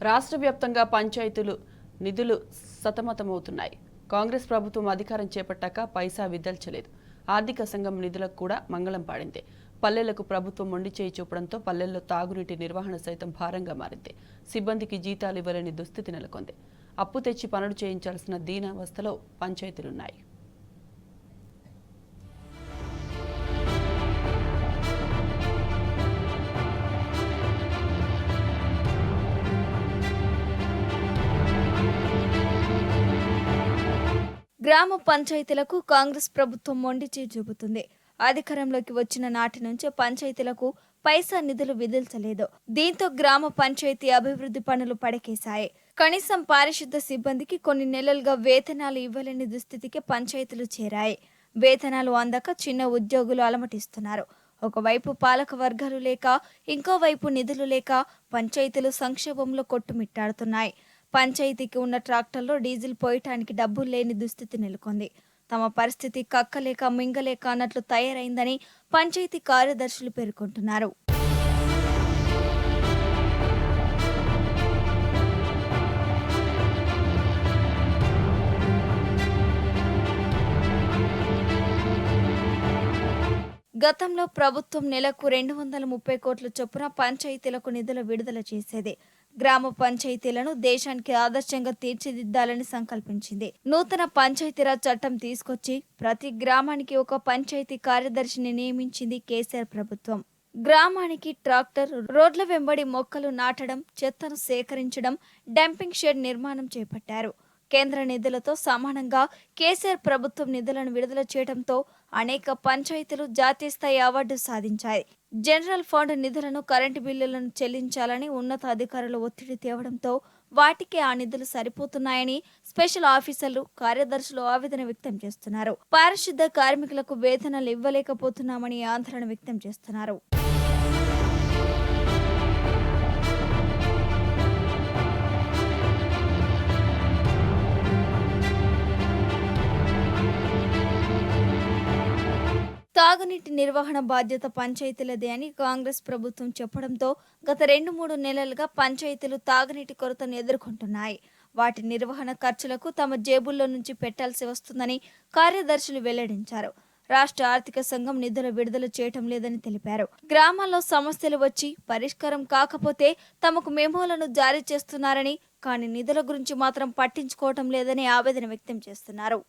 రాష్ట్ర వ్యాప్తంగా పంచాయతీలు నిధులు సతమతమవుతున్నాయి. కాంగ్రెస్ ప్రభుత్వం అధికారం చేపట్టాక పైసా విదల్చలేదు. ఆర్థిక సంఘం నిధులకు కూడా మంగళం పాడింది. పల్లెలకు ప్రభుత్వం మొండి చేయి చూపడంతో పల్లెల్లో తాగునీటి నిర్వహణ సైతం భారంగా మారింది. సిబ్బందికి జీతాలు ఇవ్వలేని దుస్థితి నెలకొంది. అప్పు తెచ్చి పనులు చేయించాల్సిన దీనావస్థలో పంచాయతీలున్నాయి. గ్రామ పంచాయతీలకు కాంగ్రెస్ ప్రభుత్వం మొండి చేయి చూపుతుంది. అధికారంలోకి వచ్చిన నాటి నుంచే పంచాయతీలకు పైసా నిధులు విధించలేదు. దీంతో గ్రామ పంచాయతీ అభివృద్ధి పనులు పడకేశాయి. కనీసం పారిశుద్ధ సిబ్బందికి కొన్ని నెలలుగా వేతనాలు ఇవ్వలేని దుస్థితికి పంచాయతీలు చేరాయి. వేతనాలు అందక చిన్న ఉద్యోగులు అలమటిస్తున్నారు. ఒకవైపు పాలక వర్గాలు లేక, ఇంకోవైపు నిధులు లేక పంచాయతీలు సంక్షోభంలో కొట్టుమిట్టాడుతున్నాయి. పంచాయతీకి ఉన్న ట్రాక్టర్లో డీజిల్ పోయటానికి డబ్బులు లేని దుస్థితి నెలకొంది. తమ పరిస్థితి కక్కలేక మింగలేక అన్నట్లు తయారైందని పంచాయతీ కార్యదర్శులు పేర్కొంటున్నారు. గతంలో ప్రభుత్వం నెలకు 230 కోట్ల చొప్పున పంచాయతీలకు నిధులు విడుదల చేసేది. గ్రామ పంచాయతీలను దేశానికి ఆదర్శంగా తీర్చిదిద్దాలని సంకల్పించింది. నూతన పంచాయతీరాజ్ చట్టం తీసుకొచ్చి ప్రతి గ్రామానికి ఒక పంచాయతీ కార్యదర్శిని నియమించింది కేసీఆర్ ప్రభుత్వం. గ్రామానికి ట్రాక్టర్, రోడ్ల వెంబడి మొక్కలు నాటడం, చెత్తను సేకరించడం, డంపింగ్ షెడ్ నిర్మాణం చేపట్టారు. కేంద్ర నిధులతో సమానంగా కేసీఆర్ ప్రభుత్వం నిధులను విడుదల చేయడంతో అనేక పంచాయతీలు జాతీయ స్థాయి అవార్డు సాధించాయి. జనరల్ ఫండ్ నిధులను, కరెంటు బిల్లులను చెల్లించాలని ఉన్నతాధికారులు ఒత్తిడి తేవడంతో వాటికి ఆ నిధులు సరిపోతున్నాయని స్పెషల్ ఆఫీసర్లు, కార్యదర్శులు ఆవేదన వ్యక్తం చేస్తున్నారు. పారిశుద్ధ కార్మికులకు వేతనాలు ఇవ్వలేకపోతున్నామని ఆందోళన వ్యక్తం చేస్తున్నారు. తాగునీటి నిర్వహణ బాధ్యత పంచాయతీలదే అని కాంగ్రెస్ ప్రభుత్వం చెప్పడంతో గత 2-3 నెలలుగా పంచాయతీలు తాగునీటి కొరతను ఎదుర్కొంటున్నాయి. వాటి నిర్వహణ ఖర్చులకు తమ జేబుల్లో నుంచి పెట్టాల్సి వస్తుందని కార్యదర్శులు వెల్లడించారు. రాష్ట్ర ఆర్థిక సంఘం నిధుల విడుదల చేయటం లేదని తెలిపారు. గ్రామాల్లో సమస్యలు వచ్చి పరిష్కారం కాకపోతే తమకు మెమోలను జారీ చేస్తున్నారని, కానీ నిధుల గురించి మాత్రం పట్టించుకోవటం లేదని ఆవేదన వ్యక్తం చేస్తున్నారు.